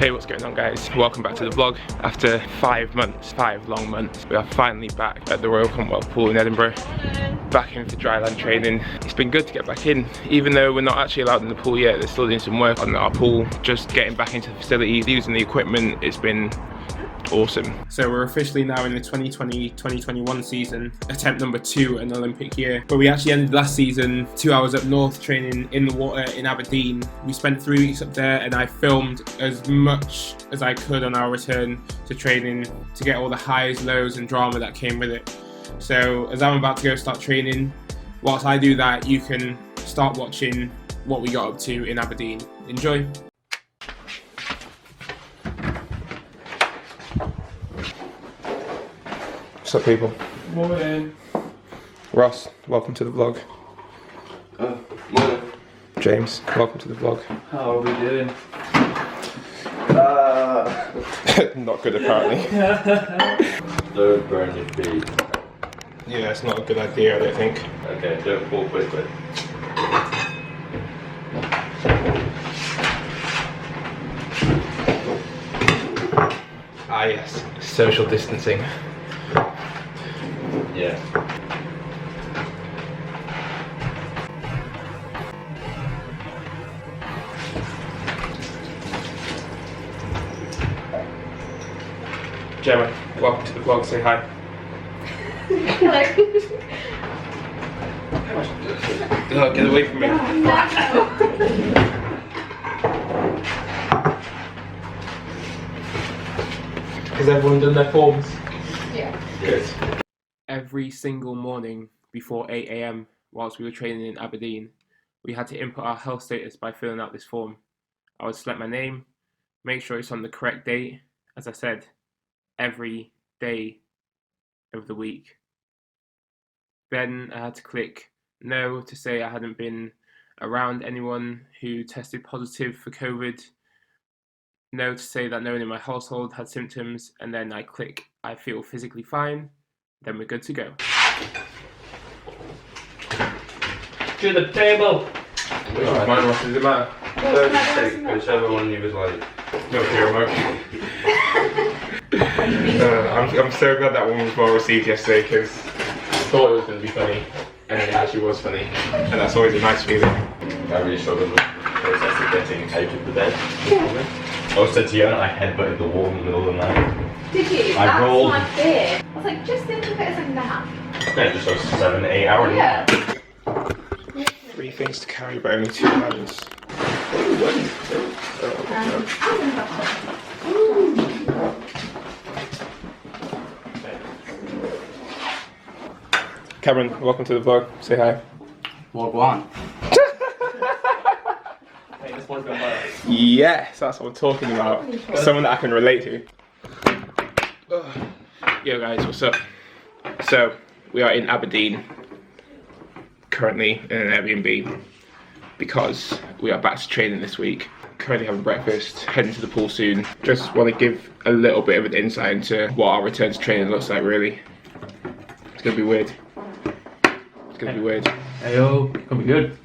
Hey, what's going on guys? Welcome back to the vlog. After 5 months, 5 long months, we are finally back at the Royal Commonwealth Pool in Edinburgh. Back in for dryland training. It's been good to get back in. Even though we're not actually allowed in the pool yet, they're still doing some work on our pool. Just getting back into the facility, using the equipment, it's been awesome. So we're officially now in the 2020-2021 season, attempt number 2 an Olympic year. But we actually ended last season 2 hours up north training in the water in Aberdeen. We spent 3 weeks up there and I filmed as much as I could on our return to training to get all the highs, lows and drama that came with it. So as I'm about to go start training, whilst I do that, you can start watching what we got up to in Aberdeen. Enjoy! What's up, people? Morning. Ross, welcome to the vlog. Morning. James, welcome to the vlog. How are we doing? Not good, apparently. Don't burn your feet. Yeah, it's not a good idea, I don't think. Okay, don't fall quickly. Ah yes, social distancing. Yeah. Gemma, welcome to the vlog, say hi. Hello. Oh, get away from me. Has everyone done their forms? Yeah. Good. Every single morning before 8 AM, whilst we were training in Aberdeen, we had to input our health status by filling out this form. I would select my name, make sure it's on the correct date, as I said, every day of the week. Then I had to click no to say I hadn't been around anyone who tested positive for COVID, no to say that no one in my household had symptoms, and then I click I feel physically fine, then we're good to go. To the table! Which one's mine, Ross? Does it matter? Whichever one you was like. No fear emotion. I'm so glad that one was well received yesterday because I thought it was going to be funny and it actually was funny, and that's always a nice feeling. I really struggled with the process of getting out of the bed. I was said to Yona, I headbutted the wall in the middle of the night. Did you? I rolled. That's my fear. I was like, just think of it as a nap. Yeah, just those 7 to 8 hours. Yeah. 3 things to carry but only 2 hands. Cameron, welcome to the vlog. Say hi. Vlog 1. Yes, that's what I'm talking about. Someone that I can relate to. Yo guys, what's up? So, we are in Aberdeen, currently in an Airbnb, because we are back to training this week. Currently having breakfast, heading to the pool soon. Just want to give a little bit of an insight into what our return to training looks like, really. It's gonna be weird. It's gonna be weird. Heyo, gonna be good.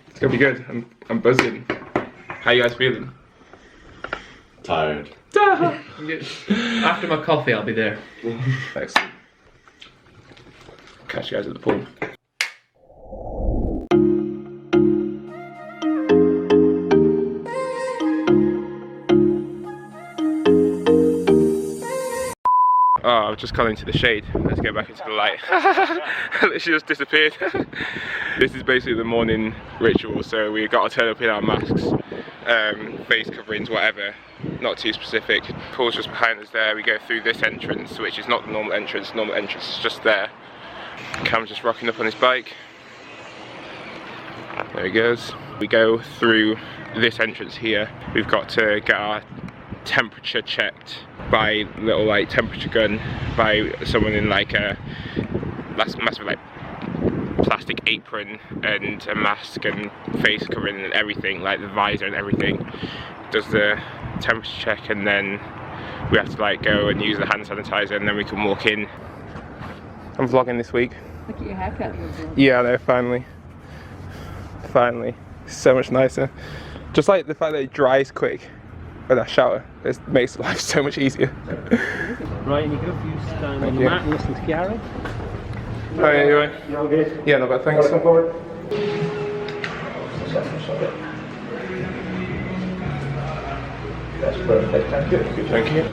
It's gonna be good. I'm buzzing. How you guys feeling? Tired. After my coffee, I'll be there. Excellent. Catch you guys at the pool. Oh, I've just come into the shade. Let's go back into the light. Literally just disappeared. This is basically the morning ritual, so we've got to turn up in our masks, face coverings, whatever. Not too specific. Pool's just behind us there. We go through this entrance, which is not the normal entrance. The normal entrance is just there. Cam's just rocking up on his bike. There he goes. We go through this entrance here. We've got to get our temperature checked by little like temperature gun by someone in like a massive like plastic apron and a mask and face covering and everything, like the visor and everything. Does the temperature check and then we have to like go and use the hand sanitizer and then we can walk in. I'm vlogging this week. Look at your haircut. Yeah, I know, finally. Finally. So much nicer. Just like the fact that it dries quick. a nice shower. It makes life so much easier. Right, and you go for you stand on the you. mat and listen to Gary. Oh yeah, you right? You all good? Yeah, not bad, thanks. Come forward. That's perfect, thank you. Good job. Thank you.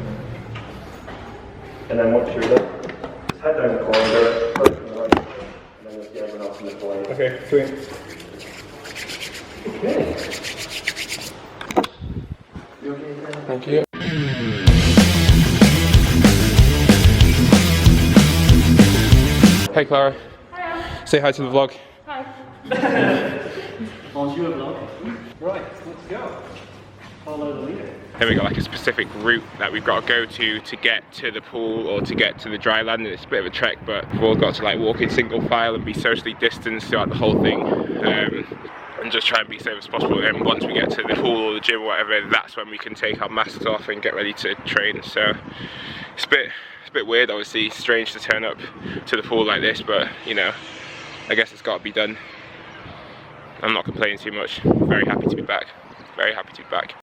And then once you're done, just head down the corridor, first from the right, and then there's the everyone else in the foyer. Okay, sweet. Okay. Thank you. Hey Clara. Hiya. Say hi to the vlog. Hi. Bonjour vlog. Right, let's go. Follow the leader. Here we got like a specific route that we've got to go to get to the pool or to get to the dry land, and it's a bit of a trek, but we've all got to like walk in single file and be socially distanced throughout the whole thing, and just try and be safe as possible. And once we get to the pool or the gym or whatever, that's when we can take our masks off and get ready to train. So it's a bit weird, obviously strange to turn up to the pool like this, but you know, I guess it's got to be done. I'm not complaining too much. Very happy to be back. Very happy to be back.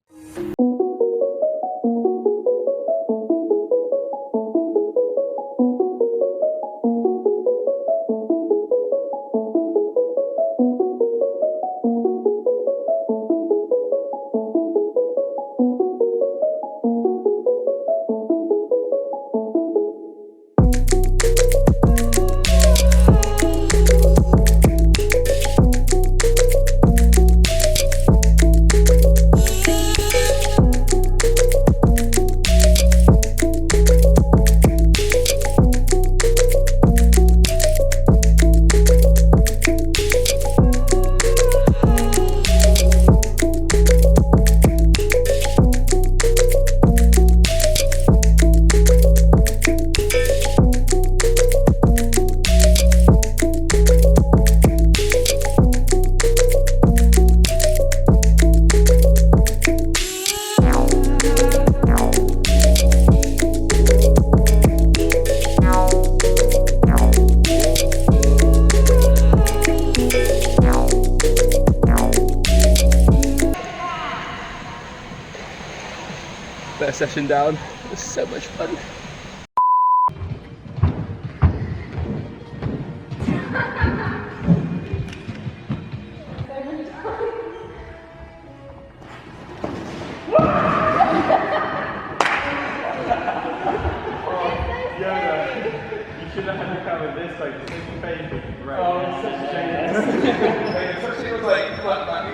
First session down. It was so much fun. Yona, you should have had the camera this way, because it's baby. Right. Oh, it's such a shame. It was like flat back.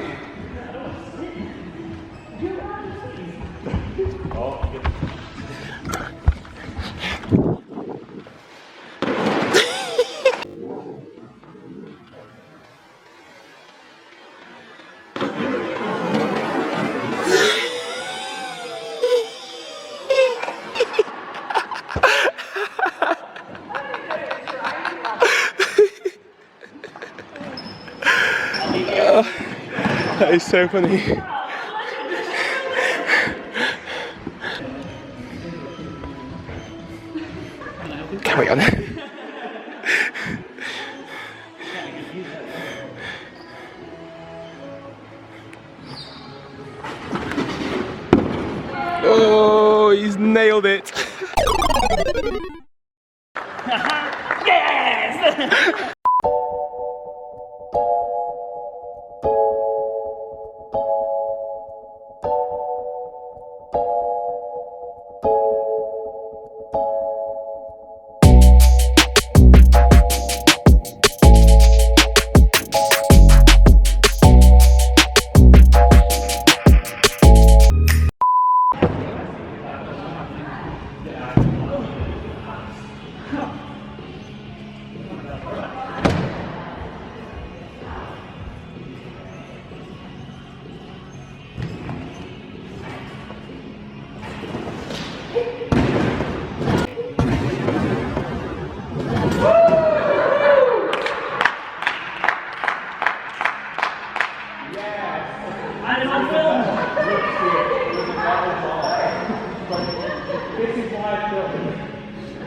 Oh, good. That is so funny. Carry on. Oh, he's nailed it. Yes!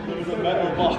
There was a metal bar.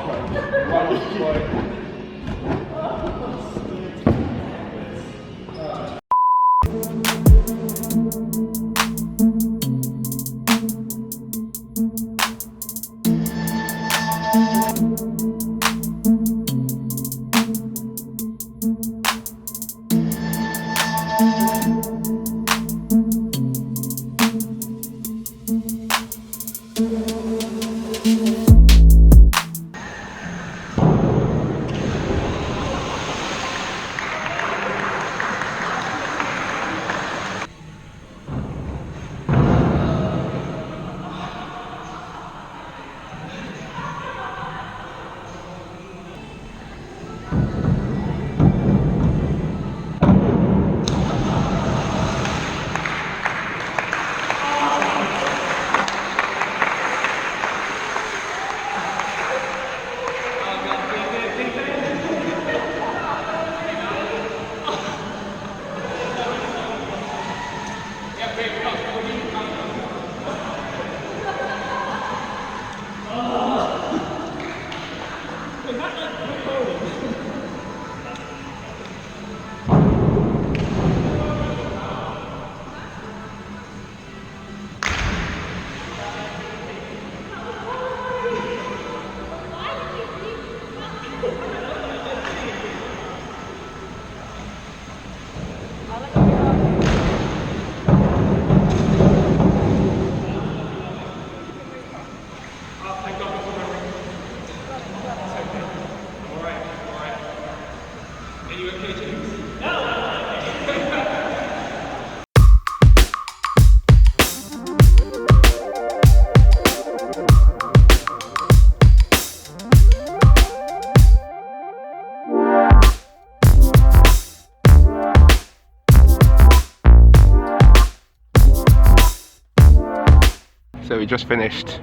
So we just finished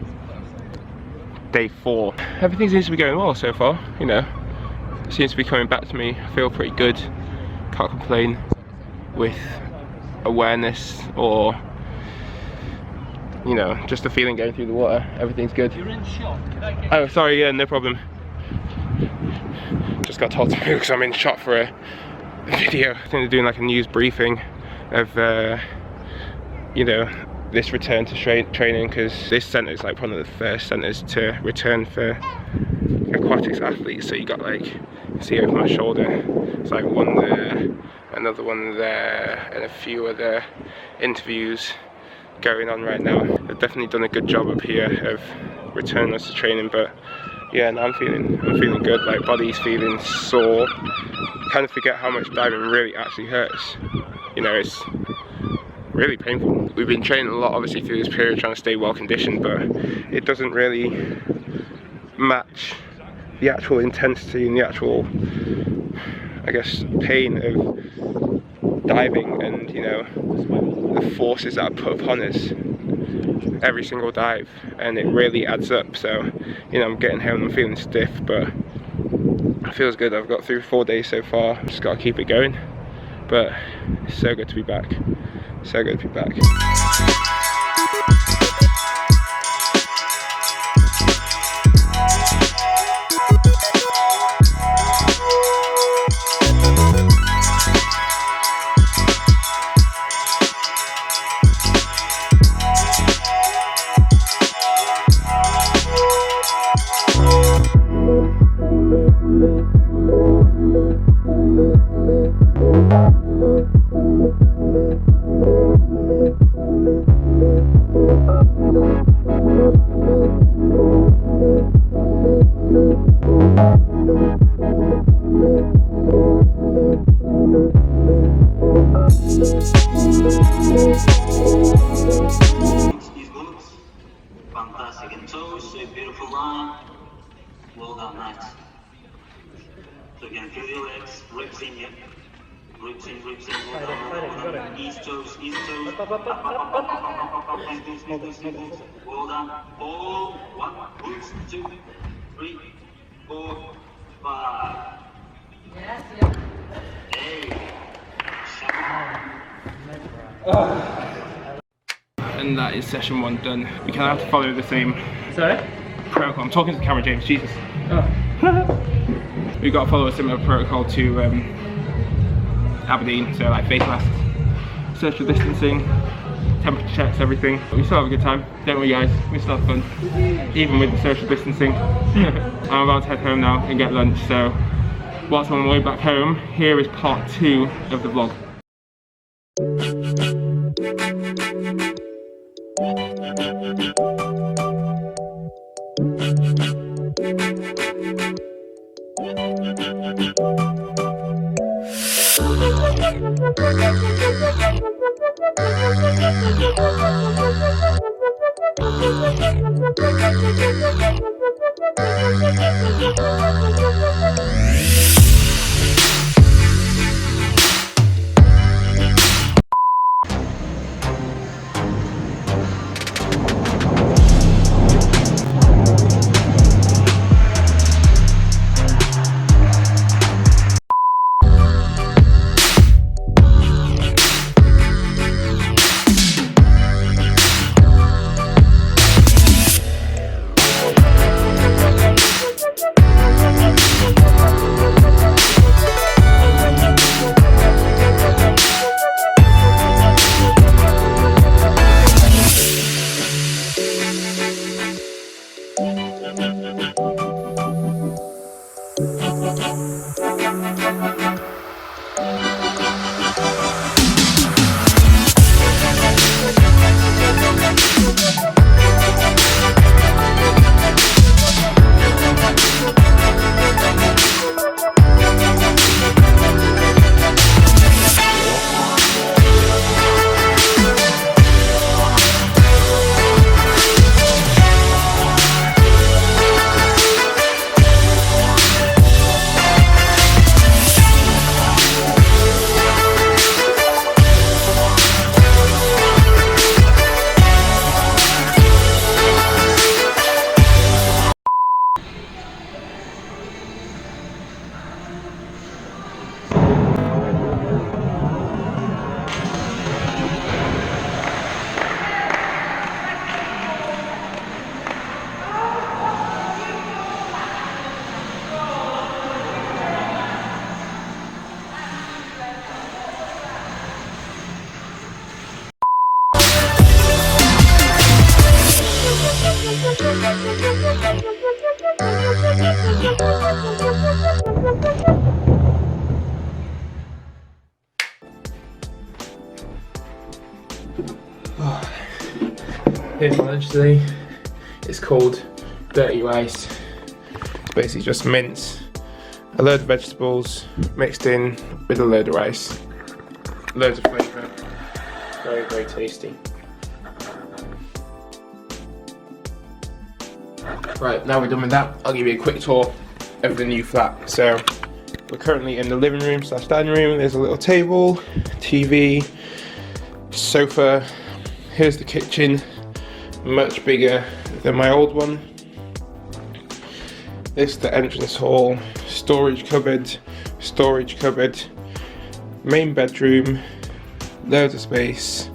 day 4. Everything seems to be going well so far, you know. It seems to be coming back to me. I feel pretty good. Can't complain with awareness or, you know, just the feeling going through the water. Everything's good. You're in shot. Can I get Oh, sorry, yeah, no problem. Just got told to move because I'm in shot for a video. I think they're doing like a news briefing of, you know, this return to training, because this centre is like one of the first centres to return for aquatics athletes. So you got like, you can see over my shoulder, it's like one there, another one there, and a few other interviews going on right now. They've definitely done a good job up here of returning us to training, but yeah, no, I'm feeling good. Like, body's feeling sore. Kind of forget how much diving really actually hurts. You know, it's really painful. We've been training a lot obviously through this period, trying to stay well conditioned, but it doesn't really match the actual intensity and the actual, I guess, pain of diving, and you know, the forces that are put upon us every single dive, and it really adds up. So, you know, I'm getting home, I'm feeling stiff, but it feels good. I've got through 4 days so far, just gotta keep it going. But it's so good to be back. So good to be back. Fantastic, and toes, a beautiful line. Well done, nice. So again, feel your legs, ribs in you. Ribs in, well done. East toes, up. Well done. All, 1, 2, 3, 4, 5. Yes, yeah. Hey. And that is session 1 done. We kind of have to follow the same Sorry? protocol. I'm talking to the camera, James, Jesus. Oh. We've got to follow a similar protocol to Aberdeen, so like face masks, social distancing, temperature checks, everything. But we still have a good time, don't we guys? We still have fun, even with the social distancing. I'm about to head home now and get lunch, so whilst I'm on my way back home, here is part 2 of the vlog. Here's my lunch today. It's called dirty rice. It's basically just mince, a load of vegetables mixed in with a load of rice. Loads of flavour. Very, very tasty. Right, now we're done with that, I'll give you a quick tour of the new flat. So, we're currently in the living room / dining room. There's a little table, TV, sofa. Here's the kitchen, much bigger than my old one. This is the entrance hall, storage cupboard, main bedroom, loads of space,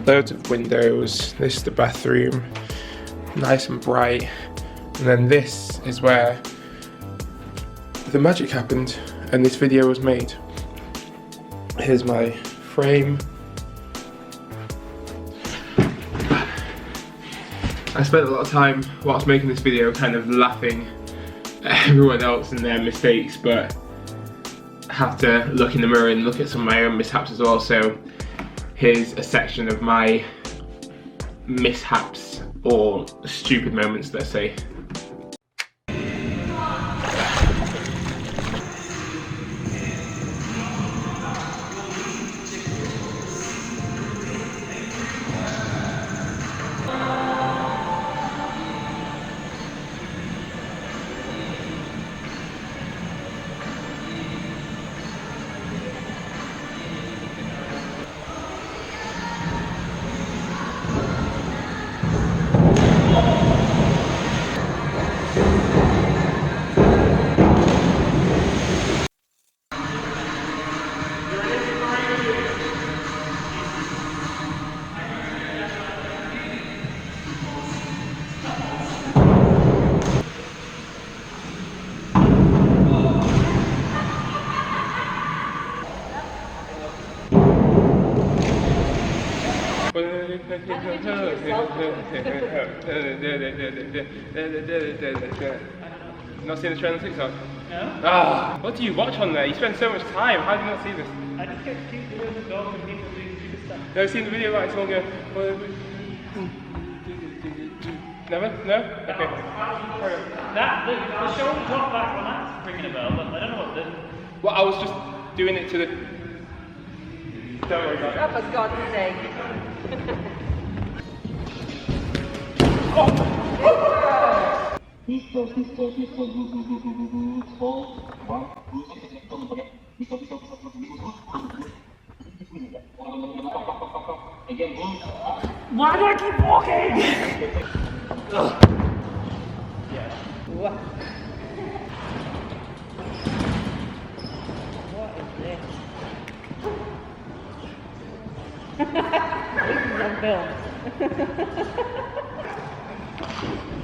loads of windows. This is the bathroom, nice and bright. And then this is where the magic happened and this video was made. Here's my frame. I spent a lot of time whilst making this video kind of laughing at everyone else and their mistakes, but I have to look in the mirror and look at some of my own mishaps as well. So here's a section of my mishaps or stupid moments, let's say. Not seen the trend on TikTok? No? Ah, what do you watch on there? You spend so much time. How do you not see this? I just get to keep doing the dog and people doing stupid stuff. Never seen the video about someone going. Never? No? Okay. That, the show dropped back when that's ringing a bell, but I don't know what the... Well, I was just doing it to the. Don't worry about it. Oh, for God's sake. Why do I keep walking? What? What is this? This is on film.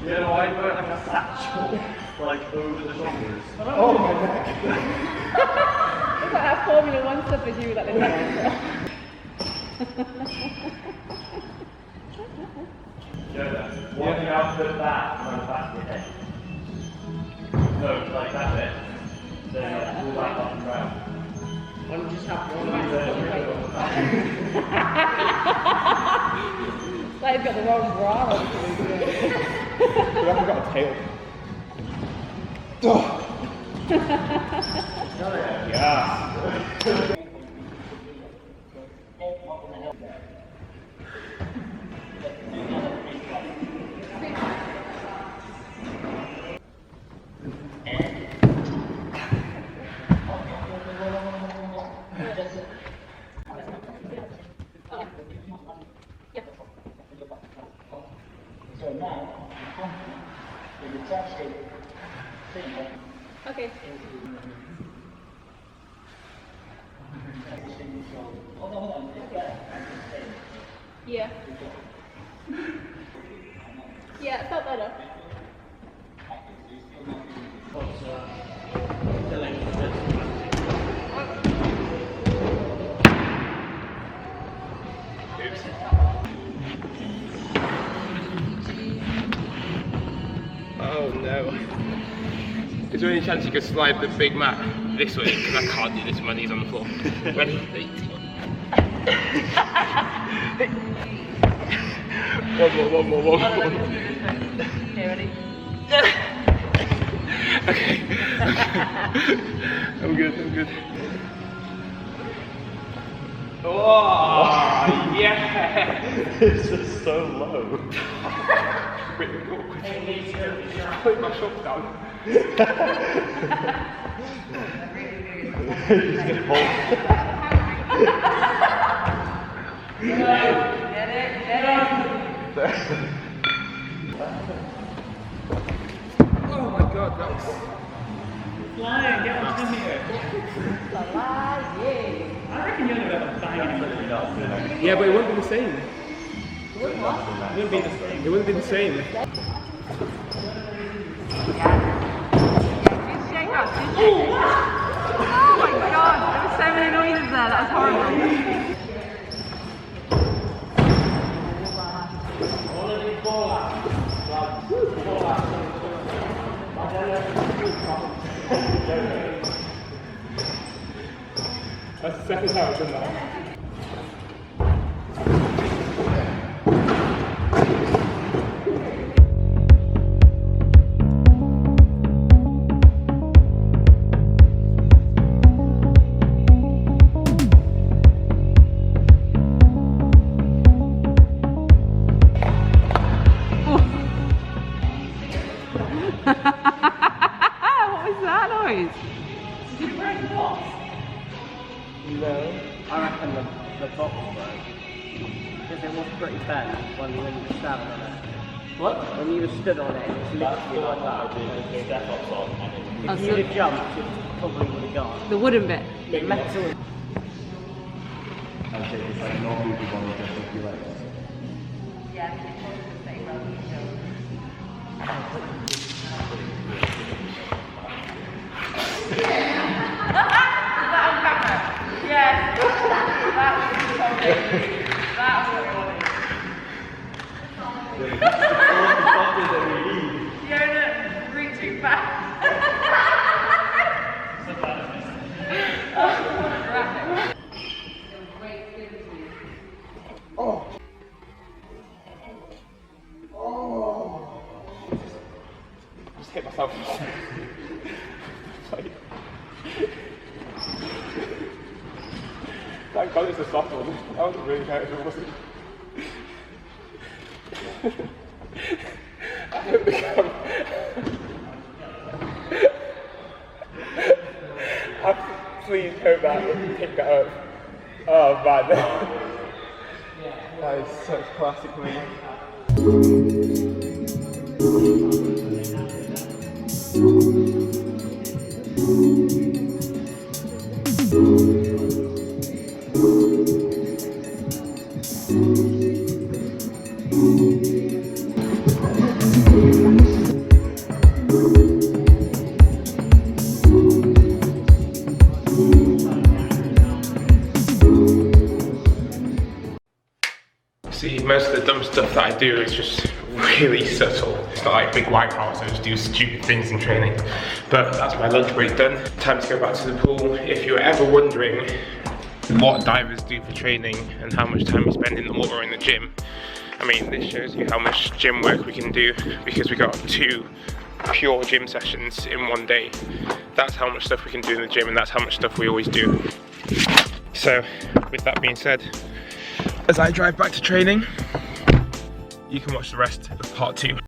Yeah, no, I wear like a satchel, like over the shoulders. Oh my neck. Look at our Formula 1 stuff we do that they Yeah, one thing after that, on the back of your head. No, like that bit. Then pull that up and round. Why don't you just have one Like he's got the wrong bra on. We haven't got a tail. Yeah. Okay. Yeah. Yeah, it felt better. Oops. there any chance you could slide the big mat this way? Because I can't do this when my knees on the floor. Ready? 3, 2, 1. One more. Okay, ready? Okay. I'm good. Oh, yeah! It's just so low. Really awkward. Put my shorts down. Just get hold. Get it. Oh my god, that was... Flying, get on here. I reckon you're gonna have a bang. Yeah, but it wouldn't be the same. It wouldn't be the same. It wouldn't be the same. Shake up, Oh my god, there were so many noises there, that was horrible. That's the second time I've done that. What was that noise? I reckon the box broke. Because it was pretty bent when you were standing on it. What? When you were stood on it, it was literally like that. If you'd have jumped, it probably would have gone. The wooden bit. The metal. And take this like not moving one with just a few legs. Yeah, it's supposed to stay rolling still. Yes! That was so good. That was what we wanted. Yona reaching back. Just hit myself. Thank God it's a soft one. That was really nice, wasn't it? I hope they come. I please hope that you pick that up. Oh man. That is such classic me. See, most of the dumb stuff that I do is just really subtle. It's not like big white house, I just do stupid things in training. But that's my lunch break done. Time to go back to the pool. If you're ever wondering what divers do for training and how much time we spend in the water or in the gym, I mean, this shows you how much gym work we can do because we got 2 pure gym sessions in one day. That's how much stuff we can do in the gym, and that's how much stuff we always do. So, with that being said, as I drive back to training, you can watch the rest of part 2.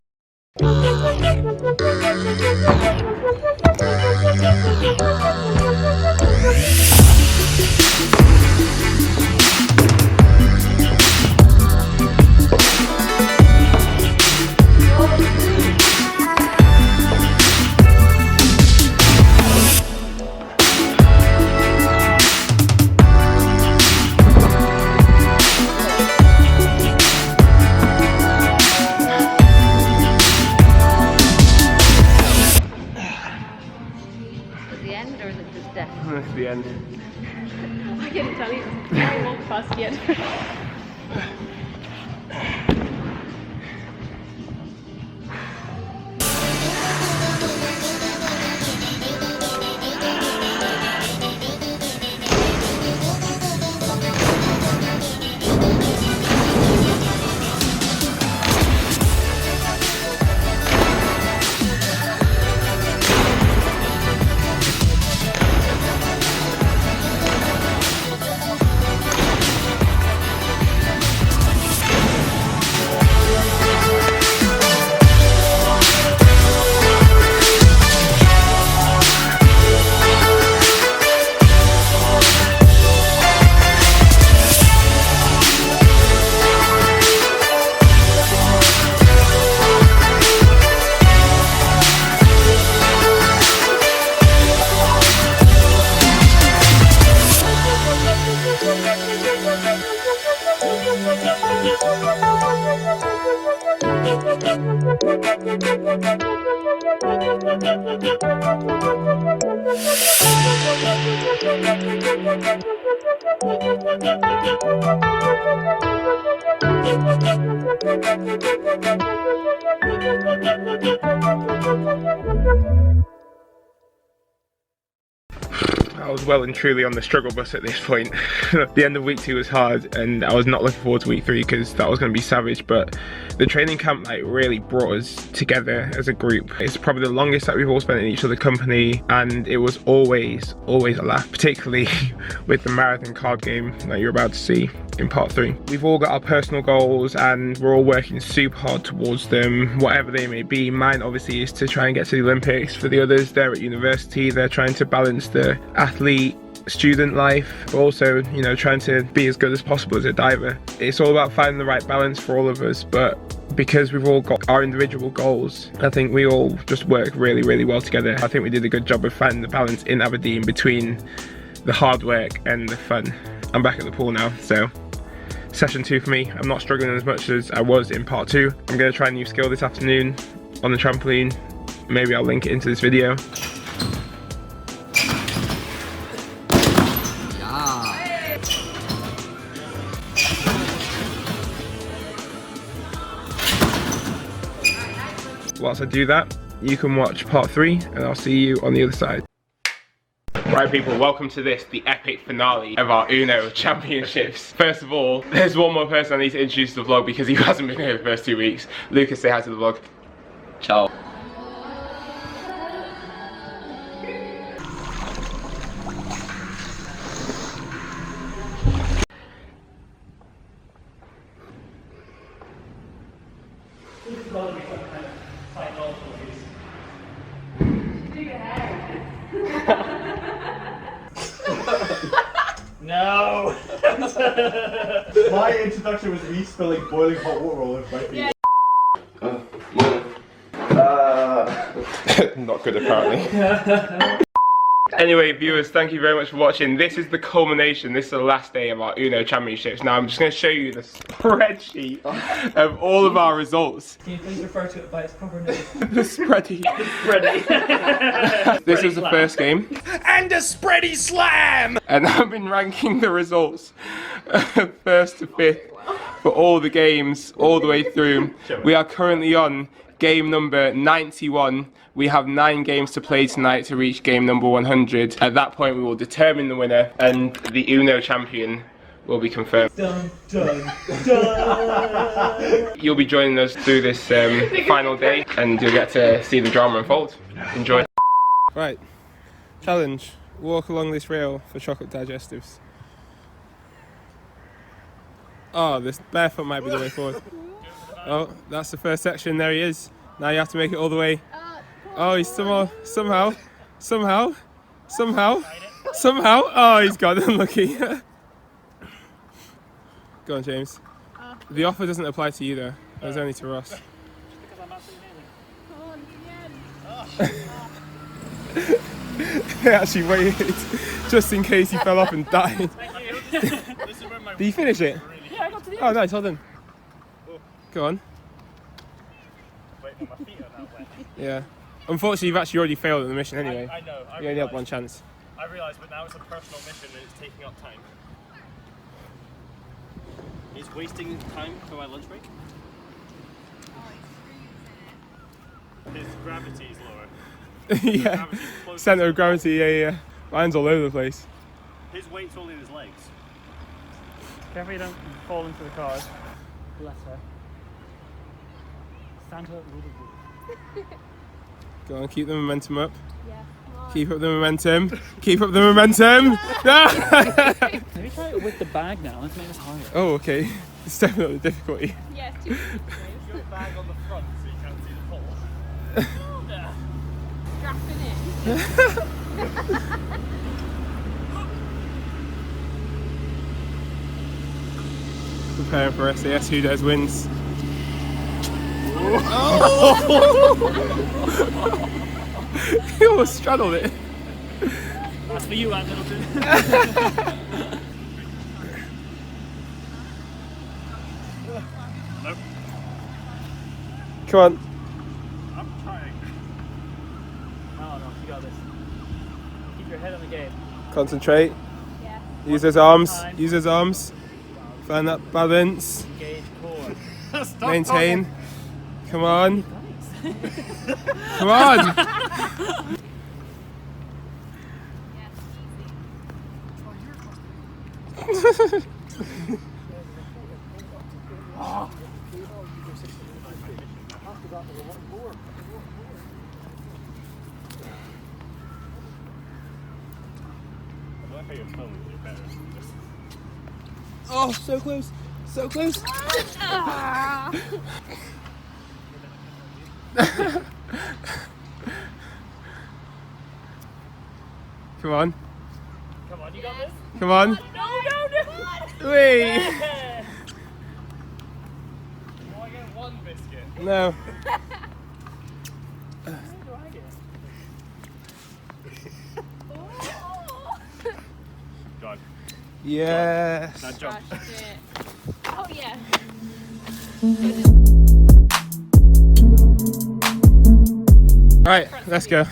The end, or is it just death? That's the end. I can tell you, I walk past yet. I was well and truly on the struggle bus at this point. The end of week 2 was hard and I was not looking forward to week 3 because that was going to be savage, but the training camp like really brought us together as a group. It's probably the longest that we've all spent in each other's company, and it was always a laugh, particularly with the marathon card game that you're about to see in part 3. We've all got our personal goals and we're all working super hard towards them, whatever they may be. Mine obviously is to try and get to the Olympics. For the others, they're at university, they're trying to balance the athlete student life, but also, you know, trying to be as good as possible as a diver. It's all about finding the right balance for all of us, but because we've all got our individual goals, I think we all just work really well together. I think we did a good job of finding the balance in Aberdeen between the hard work and the fun. I'm back at the pool now, so session 2 for me. I'm not struggling as much as I was in part 2. I'm going to try a new skill this afternoon on the trampoline. Maybe I'll link it into this video. Whilst I do that, you can watch part 3 and I'll see you on the other side. Right people, welcome to this, the epic finale of our Uno Championships. First of all, there's one more person I need to introduce to the vlog because he hasn't been here the first 2 weeks. Lucas, say hi to the vlog. Ciao. No! My introduction was me spilling boiling hot water all over my feet. Not good apparently. Anyway viewers, thank you very much for watching. This is the culmination, this is the last day of our Uno Championships. Now I'm just going to show you the spreadsheet of all of our results. Can you please refer to it by its proper name? The spreadsheet. Spready. This was the first game. And a spready slam! And I've been ranking the results first to 5th for all the games all the way through. We are currently on game number 91. We have 9 games to play tonight to reach game number 100. At that point we will determine the winner and the Uno champion will be confirmed. Dun, dun, dun. You'll be joining us through this final day and you'll get to see the drama unfold. Enjoy. Right, challenge. Walk along this rail for chocolate digestives. Oh, this barefoot might be the way forward. Oh, that's the first section, there he is. Now you have to make it all the way. Oh, he's somehow, oh, he's got unlucky. Go on, James. The offer doesn't apply to you though, it was only to Ross. Because I'm absolutely amazing. They actually waited just in case he fell off and died. Did you finish it? Yeah, I got to the end. Oh, nice, well done. Go on. Wait, my feet are now wet. Yeah. Unfortunately, you've actually already failed at the mission anyway. I know. You only had one chance. I realise, but now it's a personal mission and it's taking up time. Is wasting time for my lunch break? His gravity is lower. Yeah. Gravity's closer. Centre of gravity, yeah. Mine's all over the place. His weight's all in his legs. Careful you don't fall into the car. Bless her. Stand her really good. Go on, keep the momentum up. Yeah, come on. Keep up the momentum. Keep up the momentum. Maybe try it with the bag now. Let's make this harder. Oh, okay. It's definitely the difficulty. Yeah, it's too Your bag on the front so you can't see the pole. strapping in. Preparing for SAS Who Dares Wins. He almost straddled it. That's for you, Aunt Middleton. Come on. I'm trying. Oh no, you got this. Keep your head on the game. Concentrate. Yeah. Use those arms. Use those arms. Find that balance. Engage core. Maintain. Come on. Come on. Oh, so close. So close. Come on. Come on, you got this? Come on. No, no, no! Wait. Oh, I get one biscuit. No. God. Yes. Now jump. Oh yeah. All right, let's go.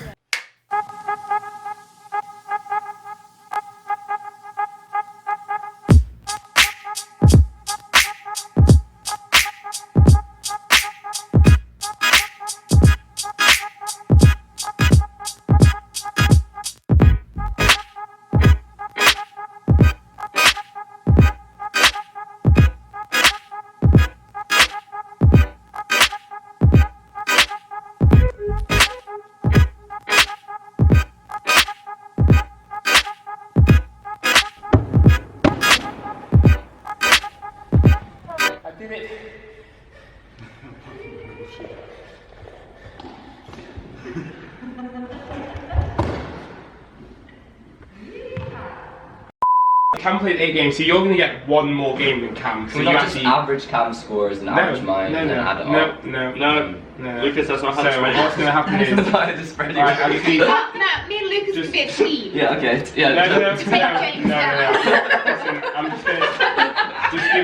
I did it. Cam played 8 games, so you're going to get one more game than Cam. So Can we you not just actually average Cam scores and average mine and add it up? No. Lucas, that's not how So it's ready. what's going to happen is, I just spread right, actually, No, me and Lucas Just- could be a team. Yeah, okay. Yeah. no. Take James down. Listen, I'm just gonna just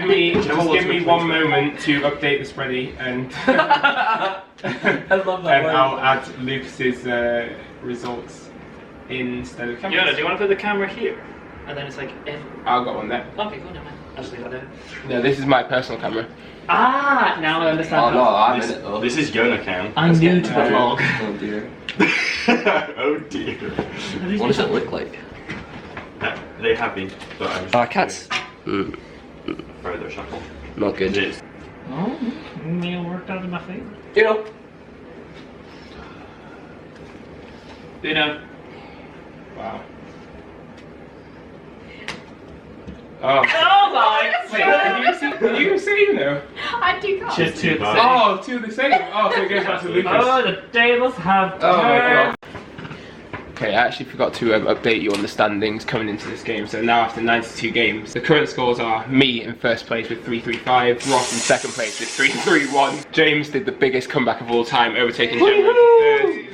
give me 1 moment to update the spreadsheet and I love that and word. I'll add Lucas's results instead of Yona, Cameron's. do you want to put the camera here? And then it's like, I'll go on there. okay, go down. I'll just leave that there. No, this is my personal camera. Ah, now I understand. Oh no, I'm in it though. This is Yona Cam. I'm new to the get- vlog. Oh dear. Oh dear. What does it look like? They have been, but I'm Ah, cats. further shuffle. Not good. It is. Oh, meal worked out in my favor. You know. You know. Wow. Oh. Oh my! Wait, did you see though? I do cards. Just two. Oh, 2 the same. Oh, so it goes back to Lucas. Oh, the tables have Oh my turned. god. Okay, I actually forgot to update you on the standings coming into this game. So now after 92 games, the current scores are me in first place with 335, Ross in second place with 331. James did the biggest comeback of all time, overtaking Gemma in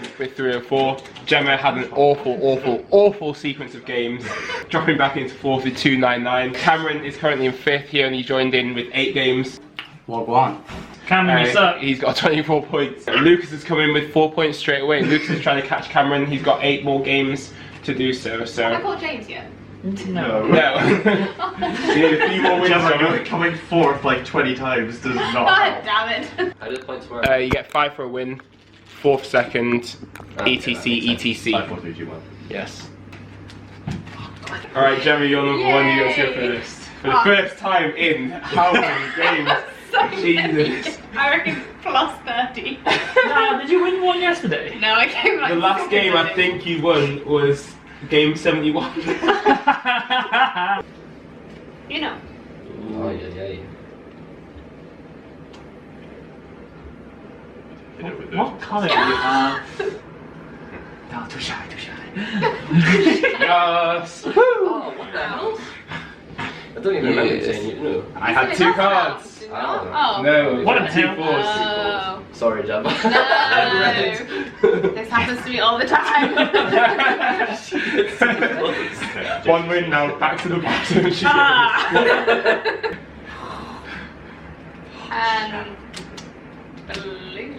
third with 304. Gemma had an awful sequence of games, dropping back into fourth with 299. Cameron is currently in fifth. He only joined in with 8 games. Well, go on. Cameron, you suck. He's got 24 points. Lucas has come in with 4 points straight away. Lucas is trying to catch Cameron. He's got 8 more games to do so. Have I So caught James yet? No. no. You need a few more wins. Gemma coming fourth like 20 times does not God help. damn it. How did points work? You get 5 for a win, 4 for second, etc, etc. 5, 4, 3, 2, 1. Yes. All right, Gemma, you're number 1. You got to go Yay. first. For the first time in how many games? So Jesus. I reckon plus 30. Nah, did you win one yesterday? No, I came like The last game I think you won was game 71. You know. Oh yeah. What colour do you have? No, too shy. Yes. Oh, what the hell? I don't even remember saying you know. I had 2 cards. Did you not? Oh. Oh. No, What in the 2 hell? fours. Oh. Sorry, Gemma. No. This happens to me all the time. 1 win now, back to the bottom. And blue.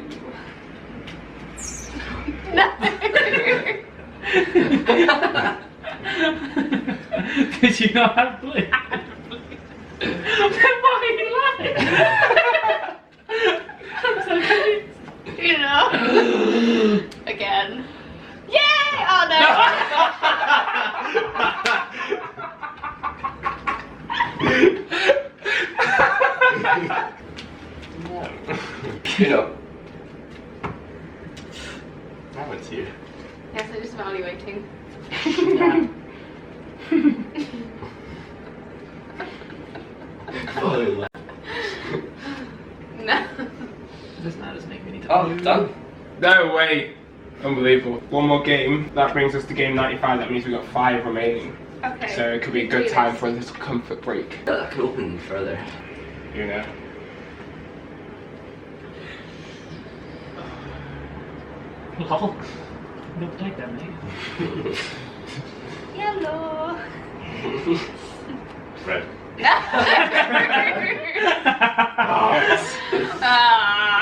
don't have blue. Then why are you laughing? I'm so confused. You know. Again. Yay! Oh no! You know. That one's you. Yes, I'm just evaluating. No. Doesn't that just make me need to. Oh, done. No way. Unbelievable. One more game. That brings us to game 95. That means we've got 5 remaining. Okay. So it could be a good time for a little comfort break. That can open further. You know. Lol. Don't take that, mate. Yellow. Red. Ah.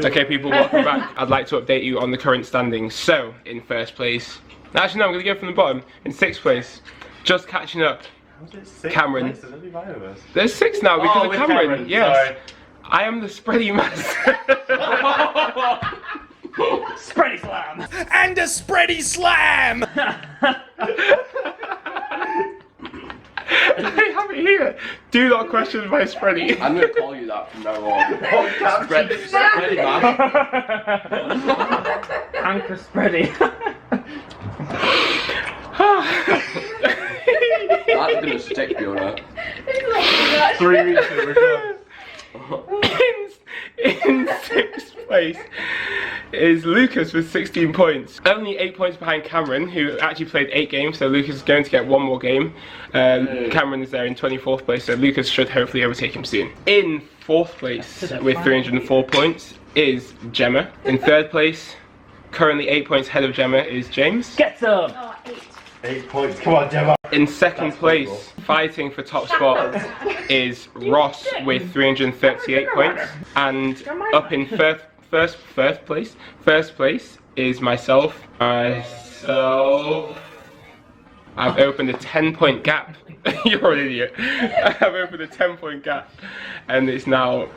Okay people, welcome back. I'd like to update you on the current standings. So, in first place, actually no, I'm going to go from the bottom. In 6th place, just catching up, Cameron. There's 6 now because of Cameron. Yes. Sorry. I am the spready master. Spready slam! And a spready slam! I have it here. Do not question my spready. I'm going to call you that from now on. Spready man. Anchor spready. That's going to stick, Yona. 3 weeks to record. In 6th place is Lucas with 16 points. Only 8 points behind Cameron, who actually played 8 games, so Lucas is going to get 1 more game. Cameron is there in 24th place, so Lucas should hopefully overtake him soon. In 4th place with 304 points is Gemma. In 3rd place, currently 8 points ahead of Gemma, is James. Get some! Oh, 8. 8 points, come on, Gemma. In 2nd place, fighting for top spot, is Ross with 338 points. And up in first place is myself. I've opened a 10-point gap. You're an idiot. I've opened a 10-point gap, and it's now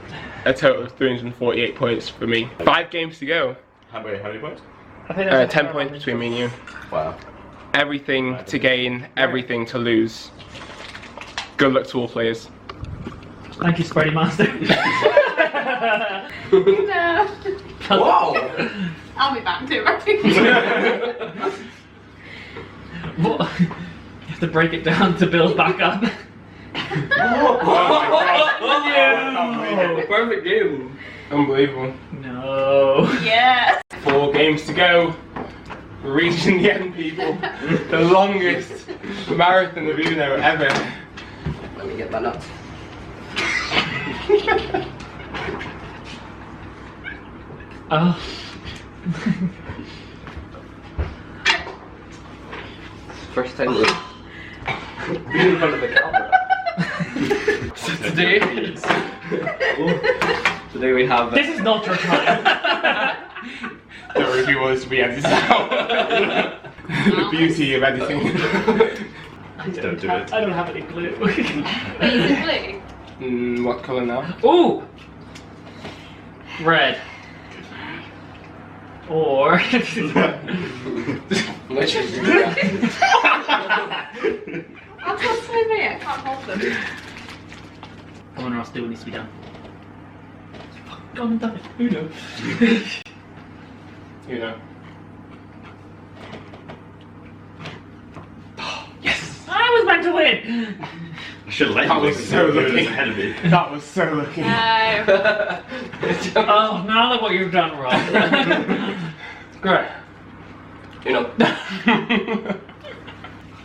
a total of 348 points for me. 5 games to go. How many points? 10 points between me and you. Wow. Everything to gain, everything to lose. Good luck to all players. Thank you, Spready Master. No. Whoa! I'll be back too, I think. What? You have to break it down to build back up. Oh, perfect game. Unbelievable. No. Yeah. 4 games to go. We're reaching the end, people. The longest marathon of Uno ever. Let me get my nuts. Oh. First time we're in front of the camera. Today we have. This is not your time. The review was to be edited out. The beauty of editing. Don't do it. I don't have any clue. Wait, is it blue? What colour now? Ooh! Red. Or. I'll toss them in here. I can't hold them. I wonder what still needs to be done. Gone and done it. Who knows? You know. Yes! I was meant to win! I should have let That you was look so good lucky. ahead of me. That was so lucky. No. Oh, now look what you've done wrong. Great. You know.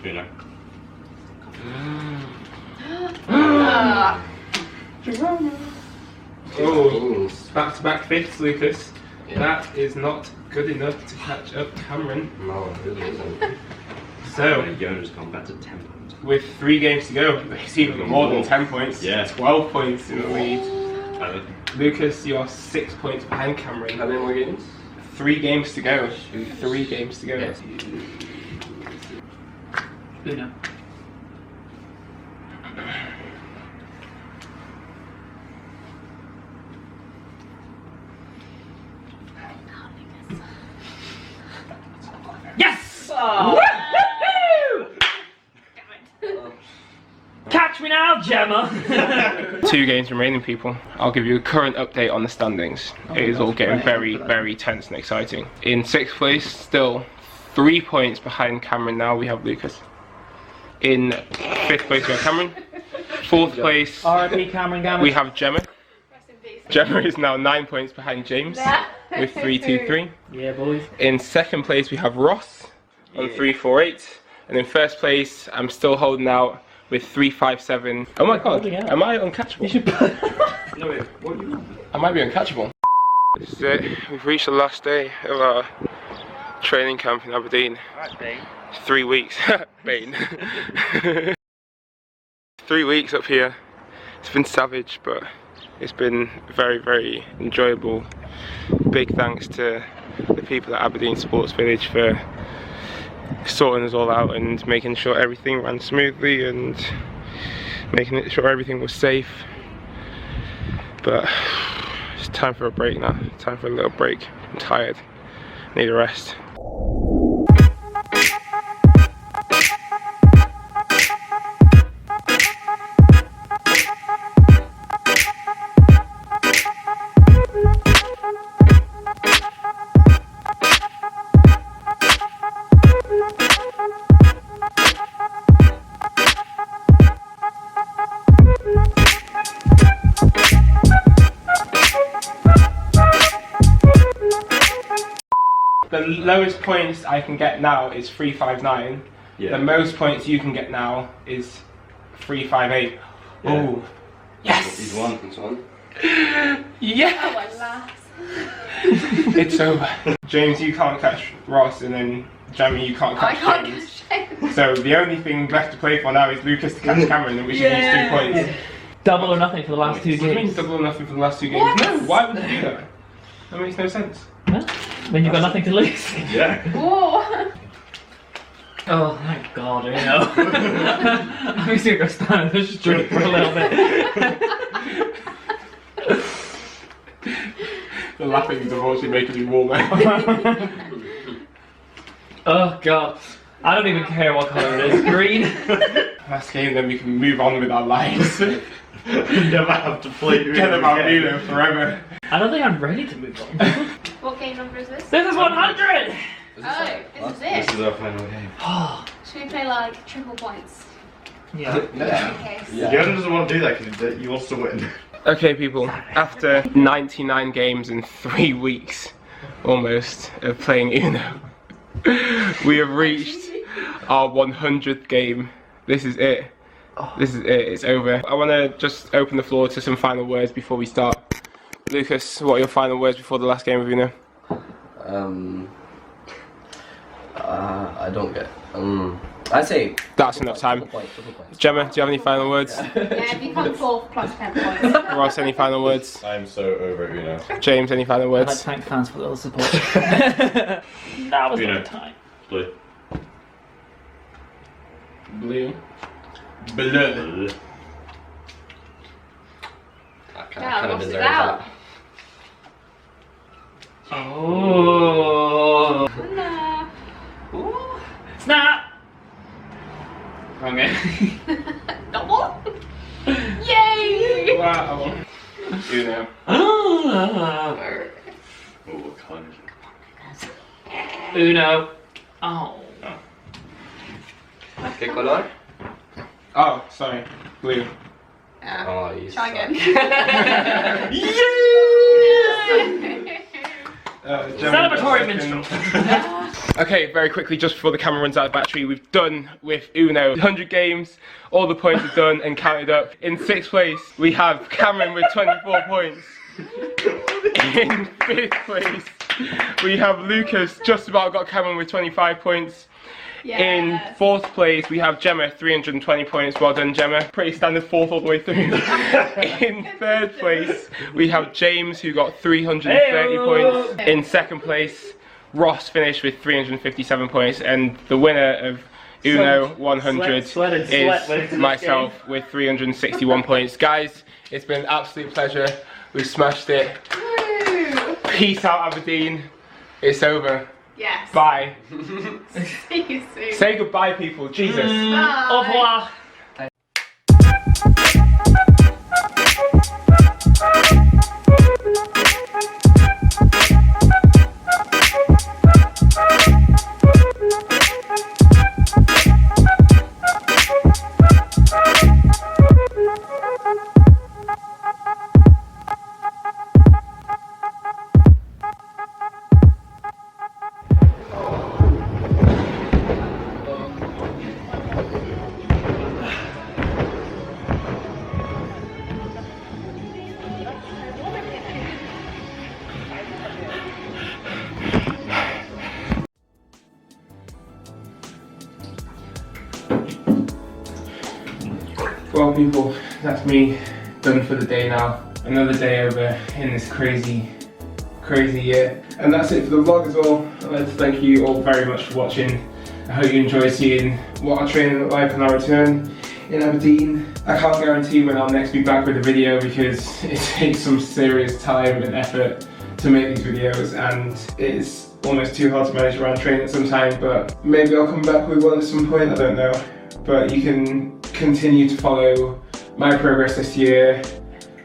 You know. Oh, back-to-back fifths, Lucas. That is not good enough to catch up Cameron. No, it really isn't. So, Yona's gone back to 10 points. with 3 games to go, he's even more than 10 points. Yeah. 12 points in the lead. Uh, Lucas, you are 6 points behind Cameron. How many more games? 3 games to go. 3 games to go. Yes. Uno. Yes! Woo-hoo! Catch me now, Gemma! 2 games remaining, people. I'll give you a current update on the standings. It is all getting very, very tense and exciting. In 6th place, still 3 points behind Cameron now, we have Lucas. In 5th place, we have Cameron. 4th place, R.I.P. Cameron Gammon. we have Gemma. Gemma is now 9 points behind James with 3-2-3. Yeah, boys. In 2nd place, we have Ross on 3-4-8. And in 1st place, I'm still holding out with 3-5-7. Oh my god, holding out. am I uncatchable? You should no, wait, what do you want? I might be uncatchable. This is it. We've reached the last day of our training camp in Aberdeen. 3 weeks. Bane. 3 weeks up here. It's been savage, but it's been very, very enjoyable. Big thanks to the people at Aberdeen Sports Village for sorting us all out and making sure everything ran smoothly and making sure everything was safe. But it's time for a break now. Time for a little break. I'm tired. Need a rest. The lowest points I can get now is 359. Yeah. The most points you can get now is 358. Yeah. Oh, yes! He's won. He's won. Yes! Oh, my lass. It's over. James, you can't catch Ross, and then Jamie, you can't I catch can't James. get shame. So the only thing left to play for now is Lucas to catch Cameron, and we should use 3 points. Double or nothing for the last 2 What do you mean games. double or nothing for the last 2 games? What? No, why would you do that? That makes no sense. Huh? When you've got nothing to lose. Yeah. Whoa. Oh my god, you know. I'm just gonna go stand and just drink for a little bit. The laughing is unfortunately making me warmer. Oh god. I don't even care what colour it is. Green. Last game, then we can move on with our lives. You never have to play Forget about Uno forever. I don't think I'm ready to move on. What game number is this? This is 100! Oh, this is This it. is our final game. Should we play like triple points? Yeah. In case. Yona doesn't want to do that because he wants to win. Okay, people, after 99 games in 3 weeks, almost, of playing Uno, we have reached our 100th game. This is it. This is it, it's over. I want to just open the floor to some final words before we start. Lucas, what are your final words before the last game of Uno? I don't get. I'd say That's enough time. triple points. Gemma, do you have any final words? Yeah, if you come fourth plus 10 points. Ross, any final words? I'm so over it, Uno. James, any final I'd like to words? thank fans for the little support. That was You not know. the time. Blue. Blue. Blue. That Yeah, kind of Ross is deserves out. that. Oh. No. Snap! Wrong end. Double? Yay! Wow. Uno. Ah. Oh, what colour is it? Uno. Oh. ¿Qué color? Oh, sorry. Blue. Yeah. Oh, you Try suck. again. Celebratory minstrel. Okay, very quickly, just before the camera runs out of battery, we've done with Uno 100 games, all the points are done and counted up. In 6th place, we have Cameron with 24 points. In 5th place, we have Lucas, just about got Cameron with 25 points. In 4th place, we have Gemma, 320 points. Well done, Gemma. Pretty standard 4th all the way through. In 3rd place, we have James, who got 330 points. In 2nd place, Ross finished with 357 points. And the winner of Uno 100 sweat and sweat went into is this myself with 361 points. Guys, it's been an absolute pleasure. We've smashed it. Woo! Peace out, Aberdeen. It's over. Yes. Bye. See you soon. Say goodbye, people. Jesus. Bye. Au revoir. Well, people, that's me done for the day now. Another day over in this crazy year. And that's it for the vlog as well. I'd like to thank you all very much for watching. I hope you enjoy seeing what our training looked like on our return in Aberdeen. I can't guarantee when I'll next be back with a video because it takes some serious time and effort to make these videos, and it's almost too hard to manage around training sometimes, but maybe I'll come back with one at some point, I don't know. But you can continue to follow my progress this year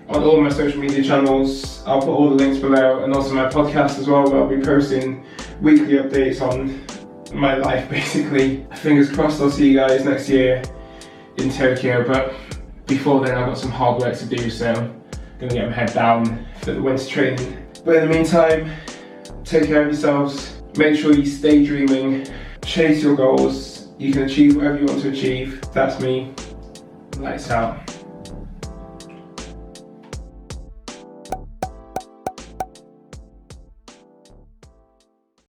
on all my social media channels. I'll put all the links below, and also my podcast as well, where I'll be posting weekly updates on my life basically. Fingers crossed I'll see you guys next year in Tokyo, but before then I've got some hard work to do, so I'm gonna get my head down for the winter training. But in the meantime, take care of yourselves, make sure you stay dreaming, chase your goals, you can achieve whatever you want to achieve. That's me. Lights out.